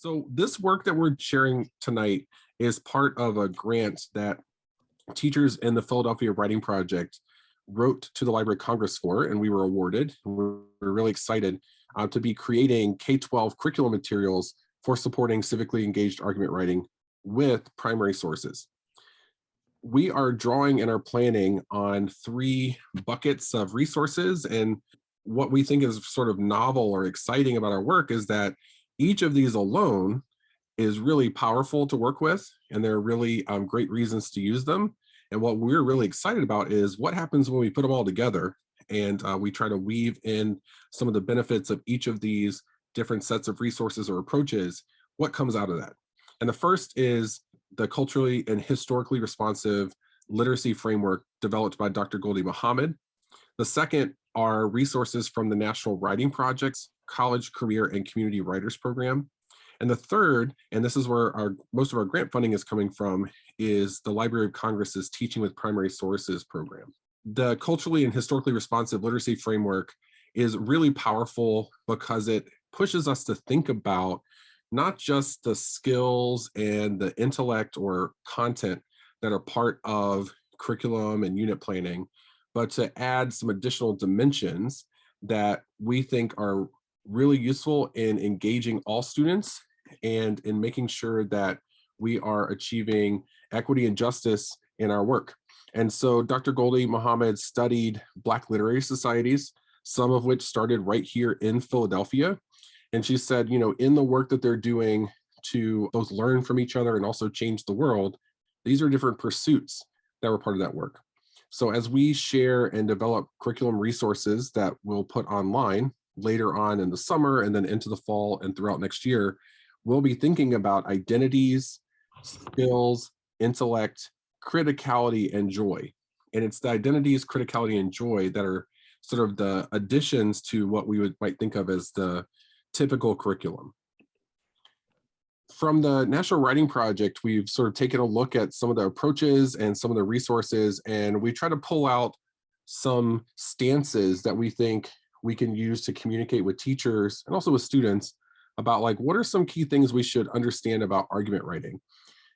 So this work that we're sharing tonight is part of a grant that teachers in the Philadelphia Writing Project wrote to the Library of Congress for, and we were awarded. We're really excited to be creating K-12 curriculum materials for supporting civically engaged argument writing with primary sources. We are drawing and are planning on 3 buckets of resources, and what we think is sort of novel or exciting about our work is that each of these alone is really powerful to work with, and there are really great reasons to use them. And what we're really excited about is what happens when we put them all together and we try to weave in some of the benefits of each of these different sets of resources or approaches, what comes out of that. And the first is the culturally and historically responsive literacy framework developed by Dr. Gholdy Muhammad. The second are resources from the National Writing Project's College, Career, and Community Writers Program. And the third, and this is where most of our grant funding is coming from, is the Library of Congress's Teaching with Primary Sources program. The culturally and historically responsive literacy framework is really powerful because it pushes us to think about not just the skills and the intellect or content that are part of curriculum and unit planning, but to add some additional dimensions that we think are really useful in engaging all students and in making sure that we are achieving equity and justice in our work. And so Dr. Gholdy Muhammad studied Black literary societies, some of which started right here in Philadelphia. And she said, you know, in the work that they're doing to both learn from each other and also change the world, these are different pursuits that were part of that work. So as we share and develop curriculum resources that we'll put online later on in the summer and then into the fall and throughout next year, we'll be thinking about identities, skills, intellect, criticality, and joy. And it's the identities, criticality, and joy that are sort of the additions to what we might think of as the typical curriculum. From the National Writing Project, we've sort of taken a look at some of the approaches and some of the resources, and we try to pull out some stances that we think we can use to communicate with teachers and also with students about, like, what are some key things we should understand about argument writing.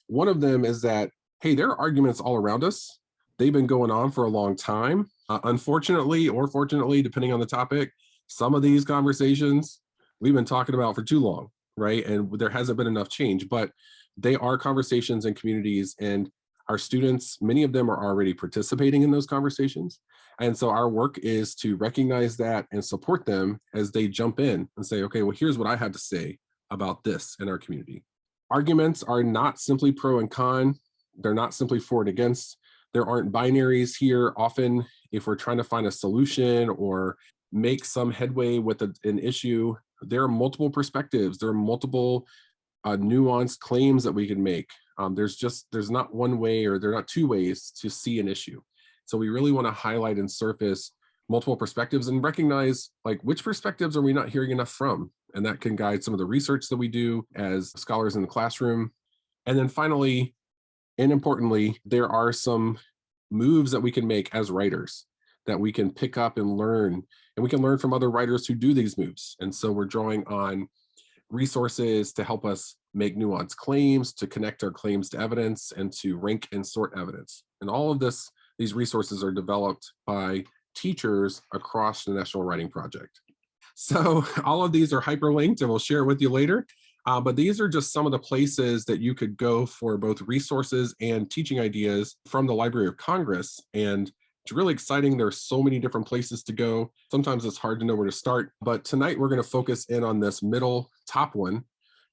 One of them is that, hey, there are arguments all around us. They've been going on for a long time. Unfortunately, or fortunately, depending on the topic, some of these conversations we've been talking about for too long, right? And there hasn't been enough change, but they are conversations in communities, and our students, many of them are already participating in those conversations. And so our work is to recognize that and support them as they jump in and say, okay, well, here's what I have to say about this in our community. Arguments are not simply pro and con. They're not simply for and against. There aren't binaries here. Often, if we're trying to find a solution or make some headway with an issue, there are multiple perspectives. There are multiple nuanced claims that we can make. There's not one way, or there are not two ways to see an issue. So we really want to highlight and surface multiple perspectives and recognize, like, which perspectives are we not hearing enough from? And that can guide some of the research that we do as scholars in the classroom. And then finally, and importantly, there are some moves that we can make as writers that we can pick up and learn, and we can learn from other writers who do these moves. And so we're drawing on resources to help us make nuanced claims, to connect our claims to evidence, and to rank and sort evidence. And all of these resources are developed by teachers across the National Writing Project. So all of these are hyperlinked, and we'll share it with you later. But these are just some of the places that you could go for both resources and teaching ideas from the Library of Congress. And it's really exciting. There's so many different places to go. Sometimes it's hard to know where to start. But tonight we're going to focus in on this middle top one,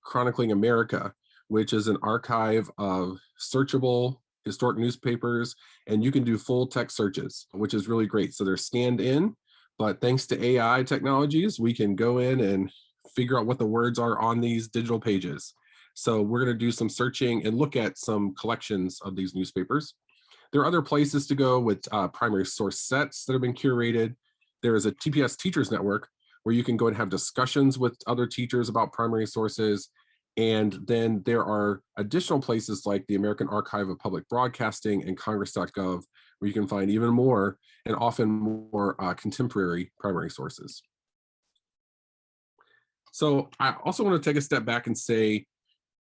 Chronicling America, which is an archive of searchable historic newspapers. And you can do full text searches, which is really great. So they're scanned in, but thanks to AI technologies, we can go in and figure out what the words are on these digital pages. So we're going to do some searching and look at some collections of these newspapers. There are other places to go with primary source sets that have been curated. There is a TPS Teachers Network where you can go and have discussions with other teachers about primary sources. And then there are additional places like the American Archive of Public Broadcasting and Congress.gov, where you can find even more and often more contemporary primary sources. So I also want to take a step back and say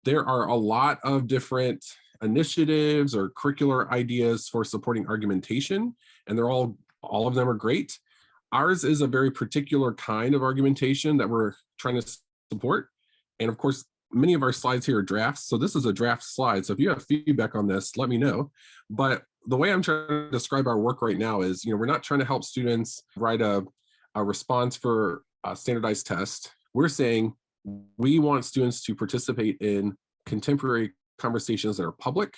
there are a lot of different initiatives or curricular ideas for supporting argumentation, and all of them are great. Ours is a very particular kind of argumentation that we're trying to support. And of course, many of our slides here are drafts. So this is a draft slide. So if you have feedback on this, let me know. But the way I'm trying to describe our work right now is, we're not trying to help students write a response for a standardized test. We're saying we want students to participate in contemporary conversations that are public,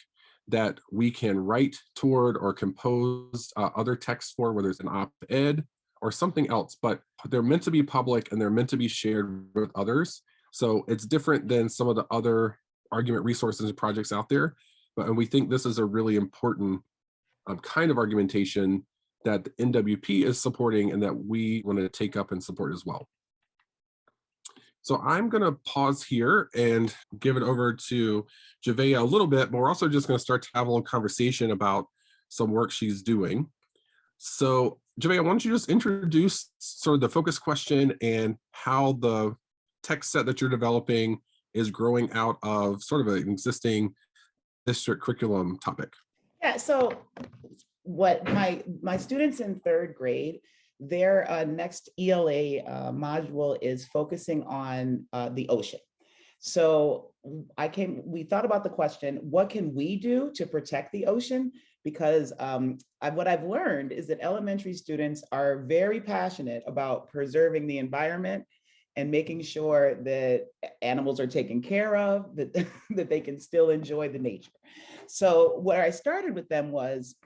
that we can write toward or compose other texts for, whether it's an op-ed or something else, but they're meant to be public and they're meant to be shared with others. So it's different than some of the other argument resources and projects out there. And we think this is a really important kind of argumentation that the NWP is supporting and that we want to take up and support as well. So I'm going to pause here and give it over to Javea a little bit, but we're also just going to start to have a little conversation about some work she's doing. So Javea, why don't you just introduce sort of the focus question and how the text set that you're developing is growing out of sort of an existing district curriculum topic. Yeah, so what my students in third grade, their next ELA module is focusing on the ocean. So we thought about the question, what can we do to protect the ocean? Because what I've learned is that elementary students are very passionate about preserving the environment and making sure that animals are taken care of, that, that they can still enjoy the nature. So what I started with them was,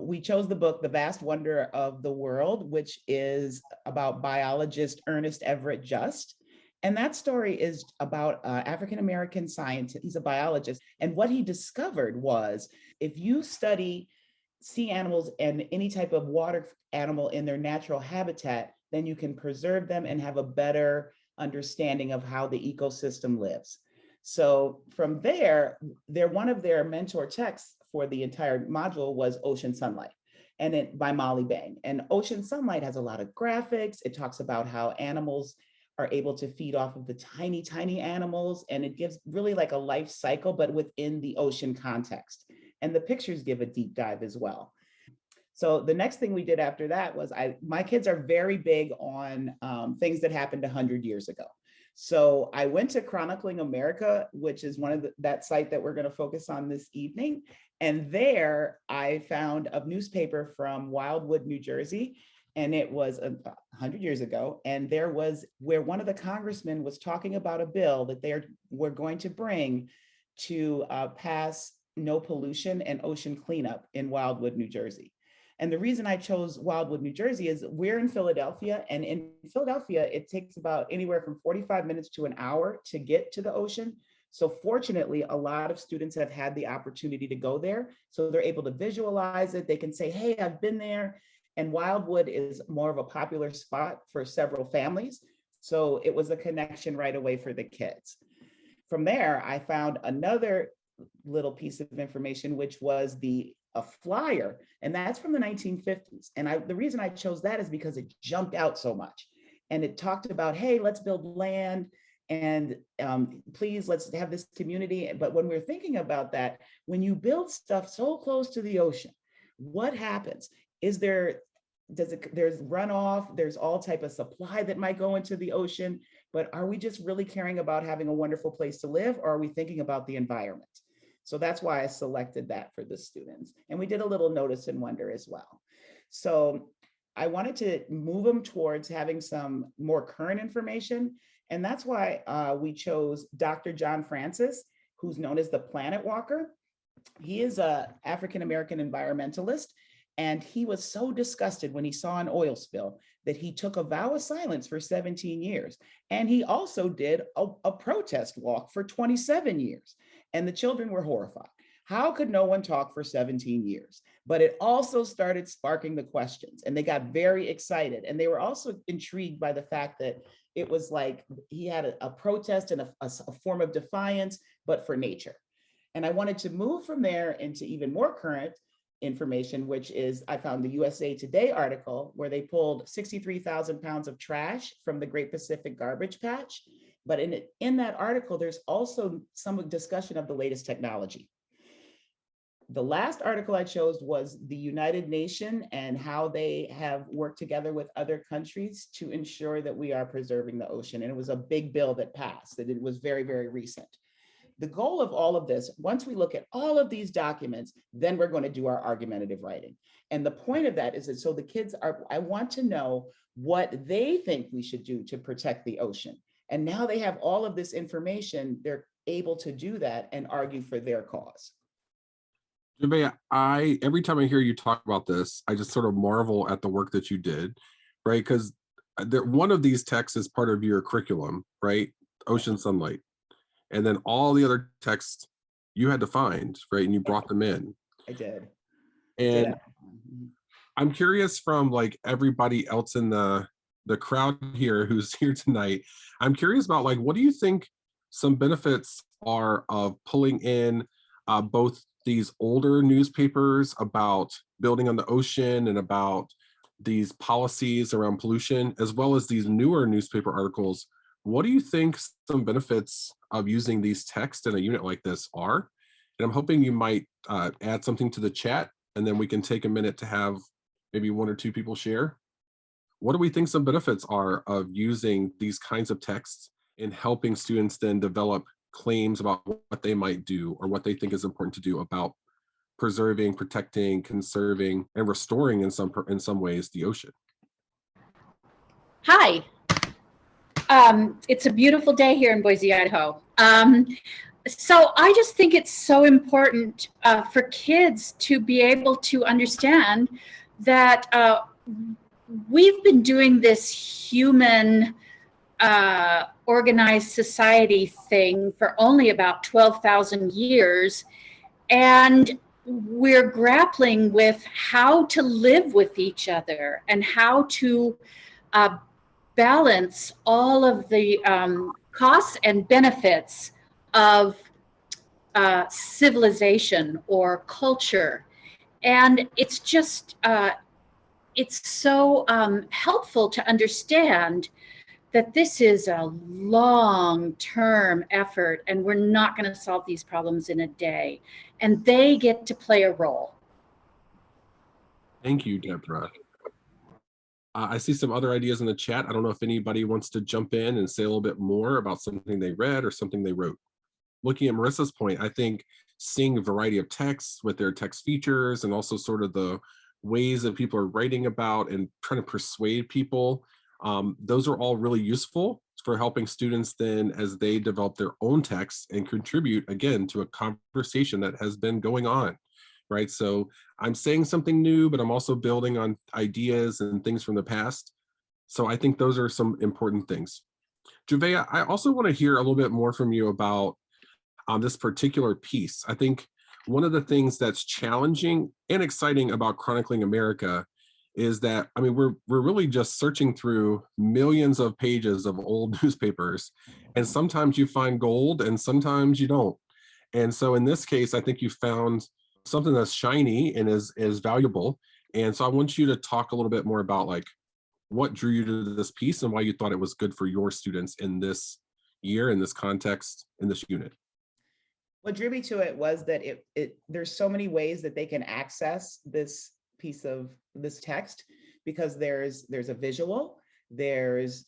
we chose the book, The Vast Wonder of the World, which is about biologist Ernest Everett Just. And that story is about African-American scientist. He's a biologist. And what he discovered was, if you study sea animals and any type of water animal in their natural habitat, then you can preserve them and have a better understanding of how the ecosystem lives. So from there, one of their mentor texts for the entire module was Ocean Sunlight, and by Molly Bang. And Ocean Sunlight has a lot of graphics. It talks about how animals are able to feed off of the tiny, tiny animals. And it gives really like a life cycle, but within the ocean context. And the pictures give a deep dive as well. So the next thing we did after that was, my kids are very big on things that happened 100 years ago. So I went to Chronicling America, which is one of that site that we're going to focus on this evening. And there I found a newspaper from Wildwood, New Jersey, and it was 100 years ago. And there was where one of the congressmen was talking about a bill that they were going to bring to pass no pollution and ocean cleanup in Wildwood, New Jersey. And the reason I chose Wildwood, New Jersey is we're in Philadelphia, and in Philadelphia, it takes about anywhere from 45 minutes to an hour to get to the ocean. So fortunately, a lot of students have had the opportunity to go there. So they're able to visualize it. They can say, hey, I've been there. And Wildwood is more of a popular spot for several families. So it was a connection right away for the kids. From there, I found another little piece of information, which was a flyer, and that's from the 1950s. And the reason I chose that is because it jumped out so much. And it talked about, hey, let's build land, and please, let's have this community. But when we're thinking about that, when you build stuff so close to the ocean, what happens? There's runoff, there's all type of supply that might go into the ocean, but are we just really caring about having a wonderful place to live, or are we thinking about the environment? So that's why I selected that for the students. And we did a little notice and wonder as well. So I wanted to move them towards having some more current information. And that's why we chose Dr. John Francis, who's known as the Planet Walker. He is an African-American environmentalist. And he was so disgusted when he saw an oil spill that he took a vow of silence for 17 years. And he also did a protest walk for 27 years. And the children were horrified. How could no one talk for 17 years? But it also started sparking the questions, and they got very excited. And they were also intrigued by the fact that it was like he had a protest and a form of defiance, but for nature. And I wanted to move from there into even more current information, which is I found the USA Today article where they pulled 63,000 pounds of trash from the Great Pacific Garbage Patch. But in that article, there's also some discussion of the latest technology. The last article I chose was the United Nations and how they have worked together with other countries to ensure that we are preserving the ocean. And it was a big bill that passed, that it was very, very recent. The goal of all of this, once we look at all of these documents, then we're going to do our argumentative writing. And the point of that is that so the kids are, I want to know what they think we should do to protect the ocean. And now they have all of this information, they're able to do that and argue for their cause. Jabea, every time I hear you talk about this, I just sort of marvel at the work that you did, right? Because one of these texts is part of your curriculum, right? Ocean Sunlight. And then all the other texts you had to find, right? And you brought them in. I did. And I'm curious from like everybody else in the crowd here who's here tonight, I'm curious about like, what do you think some benefits are of pulling in both these older newspapers about building on the ocean and about these policies around pollution, as well as these newer newspaper articles? What do you think some benefits of using these texts in a unit like this are? And I'm hoping you might add something to the chat, and then we can take a minute to have maybe one or two people share. What do we think some benefits are of using these kinds of texts in helping students then develop claims about what they might do or what they think is important to do about preserving, protecting, conserving, and restoring in some ways the ocean? Hi. It's a beautiful day here in Boise, Idaho. So I just think it's so important for kids to be able to understand that we've been doing this human organized society thing for only about 12,000 years. And we're grappling with how to live with each other and how to balance all of the costs and benefits of civilization or culture. And it's just, it's so helpful to understand that this is a long-term effort and we're not going to solve these problems in a day. And they get to play a role. Thank you, Deborah. I see some other ideas in the chat. I don't know if anybody wants to jump in and say a little bit more about something they read or something they wrote. Looking at Marissa's point, I think seeing a variety of texts with their text features and also sort of the ways that people are writing about and trying to persuade people, those are all really useful for helping students then as they develop their own texts and contribute again to a conversation that has been going on, right? So I'm saying something new, but I'm also building on ideas and things from the past. So I think those are some important things. Juvea, I also want to hear a little bit more from you about this particular piece. I think one of the things that's challenging and exciting about chronicling America is that, I mean, we're really just searching through millions of pages of old newspapers, and sometimes you find gold and sometimes you don't. And so in this case, I think you found something that's shiny and is valuable. And so I want you to talk a little bit more about like what drew you to this piece and why you thought it was good for your students in this year, in this context, in this unit. What drew me to it was that there's so many ways that they can access this piece of this text, because there's a visual, there's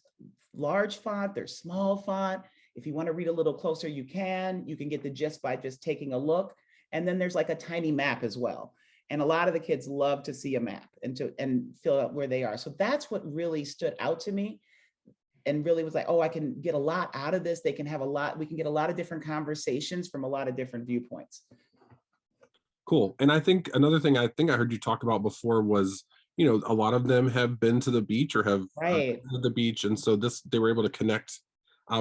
large font, there's small font. If you want to read a little closer, you can get the gist by just taking a look. And then there's like a tiny map as well. And a lot of the kids love to see a map and fill out where they are. So that's what really stood out to me and really was like, oh, I can get a lot out of this. We can get a lot of different conversations from a lot of different viewpoints. Cool. And I think another thing I heard you talk about before was, you know, a lot of them have been to the beach or have been to the beach. And so they were able to connect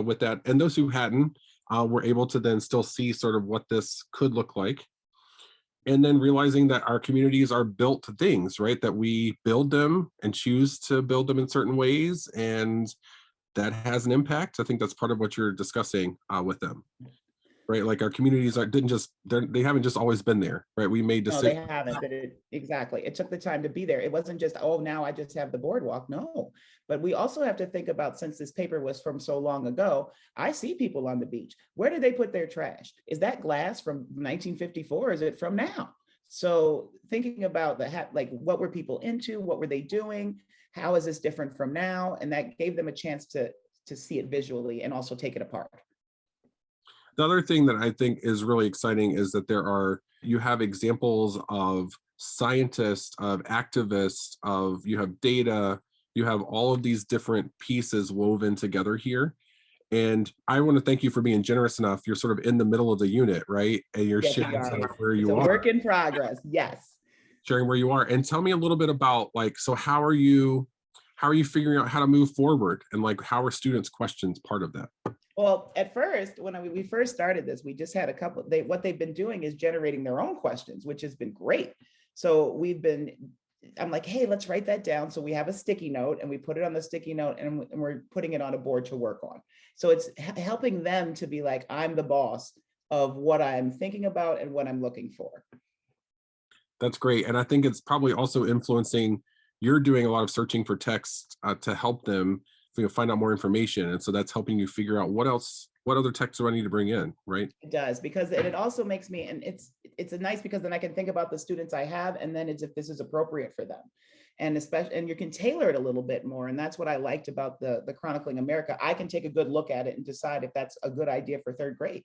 with that. And those who hadn't were able to then still see sort of what this could look like. And then realizing that our communities are built things, right? That we build them and choose to build them in certain ways. And that has an impact. I think that's part of what you're discussing with them. right? Like our communities didn't just, they haven't just always been there, right? We made No, they decisions. haven't, but exactly. It took the time to be there. It wasn't just, oh, now I just have the boardwalk. No, but we also have to think about, since this paper was from so long ago, I see people on the beach. Where do they put their trash? Is that glass from 1954? Is it from now? So thinking about like, what were people into? What were they doing? How is this different from now? And that gave them a chance to see it visually and also take it apart. The other thing that I think is really exciting is that you have examples of scientists, of activists, you have data, you have all of these different pieces woven together here. And I want to thank you for being generous enough. You're sort of in the middle of the unit, right? And you're Yes, we sharing sort are. of where It's you a are, work in progress. Yes. sharing where you are. And tell me a little bit about like, so how are you figuring out how to move forward? And like, how are students' questions part of that? Well, at first, when we first started this, we just had a couple. What they've been doing is generating their own questions, which has been great. So I'm like, hey, let's write that down. So we have a sticky note and we put it on the sticky note and we're putting it on a board to work on. So it's helping them to be like, I'm the boss of what I'm thinking about and what I'm looking for. That's great. And I think it's probably also influencing, you're doing a lot of searching for text to help them find out more information. And so that's helping you figure out what other text do I need to bring in, right? It does, because it also makes me, and it's a nice, because then I can think about the students I have, and then it's if this is appropriate for them. And especially, and you can tailor it a little bit more. And that's what I liked about the Chronicling America. I can take a good look at it and decide if that's a good idea for third grade.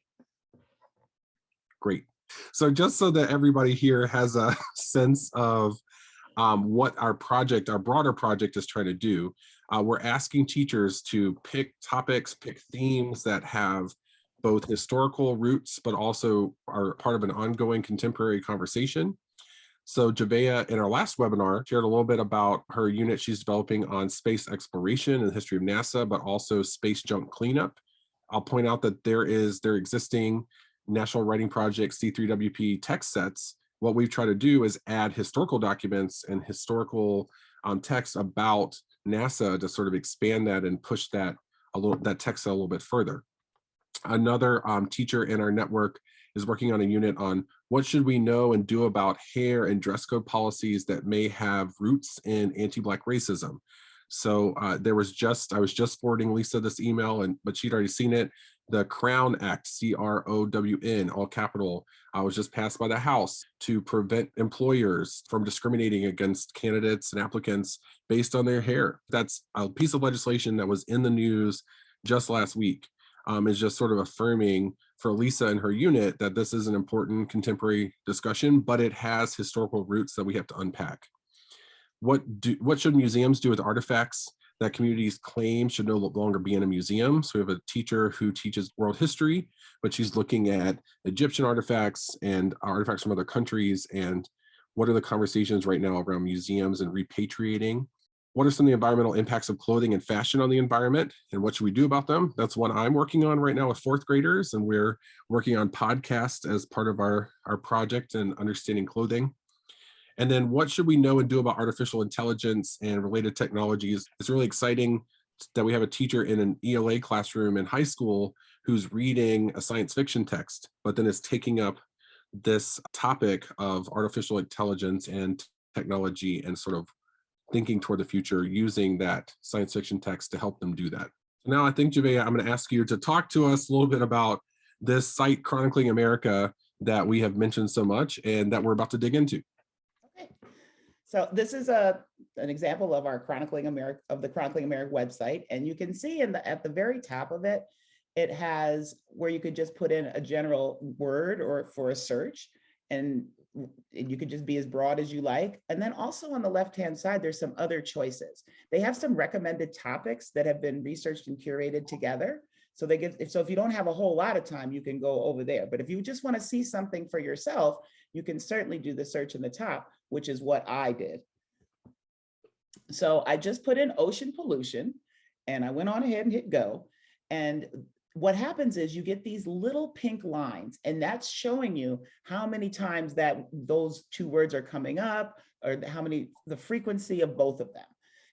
Great. So just so that everybody here has a sense of what our broader project is trying to do, we're asking teachers to pick topics, pick themes that have both historical roots, but also are part of an ongoing contemporary conversation. So Javea, in our last webinar, shared a little bit about her unit she's developing on space exploration and the history of NASA, but also space junk cleanup. I'll point out that their existing National Writing Project C3WP text sets. What we've tried to do is add historical documents and historical text about NASA to sort of expand that and push that text a little bit further. Another teacher in our network is working on a unit on what should we know and do about hair and dress code policies that may have roots in anti-Black racism. So I was just forwarding Lisa this email, but she'd already seen it. The Crown Act, CROWN, all capital, was just passed by the House to prevent employers from discriminating against candidates and applicants based on their hair. That's a piece of legislation that was in the news just last week. Is just sort of affirming for Lisa and her unit that this is an important contemporary discussion, but it has historical roots that we have to unpack. What should museums do with artifacts that communities claim should no longer be in a museum? So we have a teacher who teaches world history, but she's looking at Egyptian artifacts and artifacts from other countries, and what are the conversations right now around museums and repatriating? What are some of the environmental impacts of clothing and fashion on the environment, and what should we do about them? That's one I'm working on right now with fourth graders, and we're working on podcasts as part of our project and understanding clothing. And then what should we know and do about artificial intelligence and related technologies? It's really exciting that we have a teacher in an ELA classroom in high school who's reading a science fiction text, but then is taking up this topic of artificial intelligence and technology and sort of thinking toward the future using that science fiction text to help them do that. Now I think, Javea, I'm going to ask you to talk to us a little bit about this site, Chronicling America, that we have mentioned so much and that we're about to dig into. Okay. So this is an example of our the Chronicling America website. And you can see at the very top of it, it has where you could just put in a general word or for a search, and you could just be as broad as you like. And then also on the left-hand side, there's some other choices. They have some recommended topics that have been researched and curated together. So if you don't have a whole lot of time, you can go over there. But if you just want to see something for yourself, you can certainly do the search in the top, which is what I did. So I just put in ocean pollution and I went on ahead and hit go. And what happens is you get these little pink lines, and that's showing you how many times that those two words are coming up, or the frequency of both of them.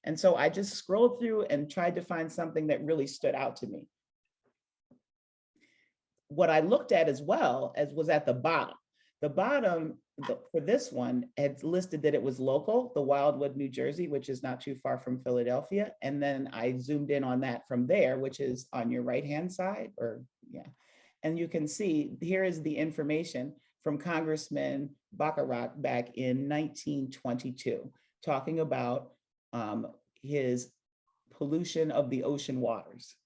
And so I just scrolled through and tried to find something that really stood out to me. what I looked at as well as was at the bottom. The bottom for this one had listed that it was local, the Wildwood, New Jersey, which is not too far from Philadelphia. And then I zoomed in on that from there, which is on your right-hand side, or yeah. And you can see here is the information from Congressman Baccarat back in 1922, talking about his pollution of the ocean waters.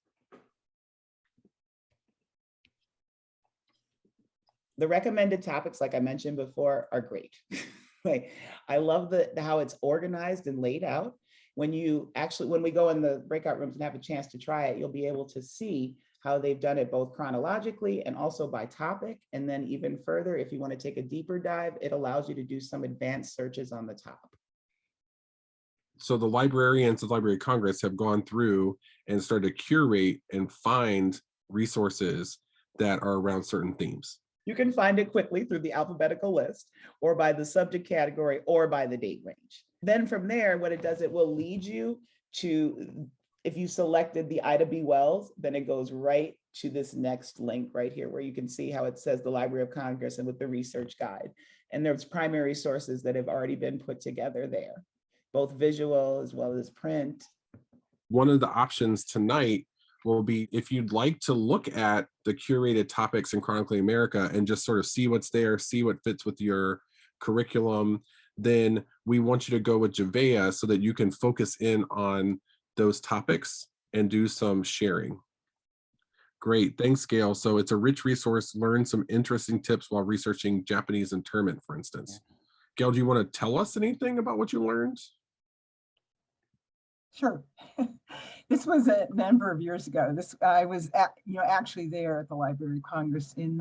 The recommended topics, like I mentioned before, are great. Like, I love how it's organized and laid out. When we go in the breakout rooms and have a chance to try it, you'll be able to see how they've done it both chronologically and also by topic. And then even further, if you want to take a deeper dive, it allows you to do some advanced searches on the top. So the librarians of the Library of Congress have gone through and started to curate and find resources that are around certain themes. You can find it quickly through the alphabetical list, or by the subject category, or by the date range. Then from there, what it does, it will lead you to, if you selected the Ida B. Wells, then it goes right to this next link right here, where you can see how it says the Library of Congress and with the research guide. And there's primary sources that have already been put together there, both visual as well as print. One of the options tonight will be, if you'd like to look at the curated topics in Chronically America and just sort of see what's there, see what fits with your curriculum, then we want you to go with Javea so that you can focus in on those topics and do some sharing. Great, thanks, Gail. So it's a rich resource. Learn some interesting tips while researching Japanese internment, for instance. Gail, do you want to tell us anything about what you learned? Sure. This was a number of years ago. I was actually there at the Library of Congress in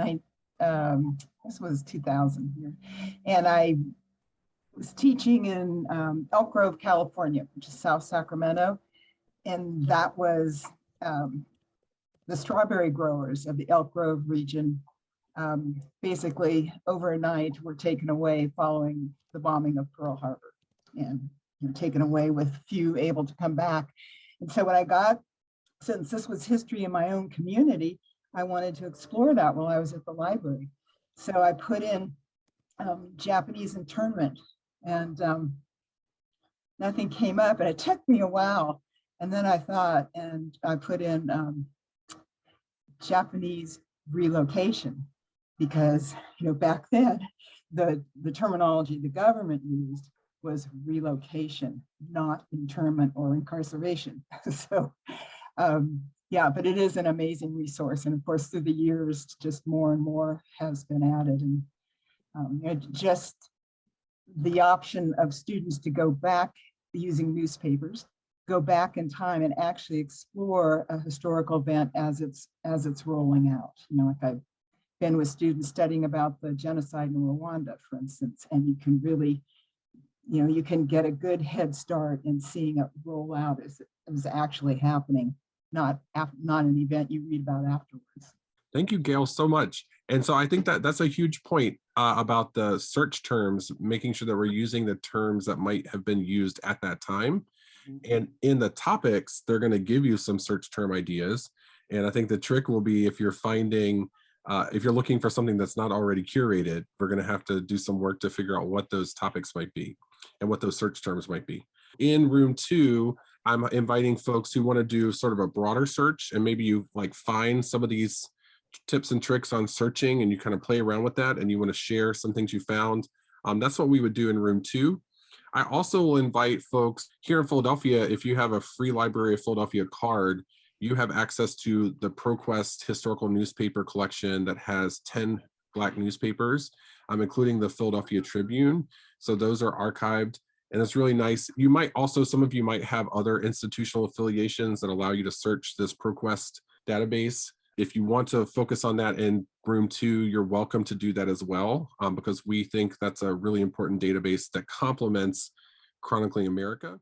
this was 2000 here, and I was teaching in Elk Grove, California, which is South Sacramento, and that was the strawberry growers of the Elk Grove region. Basically, overnight, were taken away following the bombing of Pearl Harbor, and taken away with few able to come back. And so when I got, since this was history in my own community, I wanted to explore that while I was at the library. So I put in Japanese internment, and nothing came up, and it took me a while. And then I thought, and I put in Japanese relocation, because back then the terminology the government used was relocation, not internment or incarceration. So yeah, but it is an amazing resource. And of course, through the years, just more and more has been added. And just the option of students to go back using newspapers, go back in time and actually explore a historical event as it's rolling out. Like I've been with students studying about the genocide in Rwanda, for instance, and you can really, you can get a good head start in seeing it roll out as it was actually happening, not an event you read about afterwards. Thank you, Gail, so much. And so I think that that's a huge point about the search terms, making sure that we're using the terms that might have been used at that time. And in the topics, they're going to give you some search term ideas. And I think the trick will be, if you're finding, if you're looking for something that's not already curated, we're going to have to do some work to figure out what those topics might be and what those search terms might be. In room 2, I'm inviting folks who want to do sort of a broader search, and maybe you find some of these tips and tricks on searching and you kind of play around with that and you want to share some things you found. That's what we would do in room 2. I also will invite folks here in Philadelphia, if you have a free Library of Philadelphia card, you have access to the ProQuest historical newspaper collection that has 10 Black newspapers, including the Philadelphia Tribune. So those are archived, and it's really nice. You might also, some of you might have other institutional affiliations that allow you to search this ProQuest database. If you want to focus on that in room 2, you're welcome to do that as well, because we think that's a really important database that complements Chronicling America.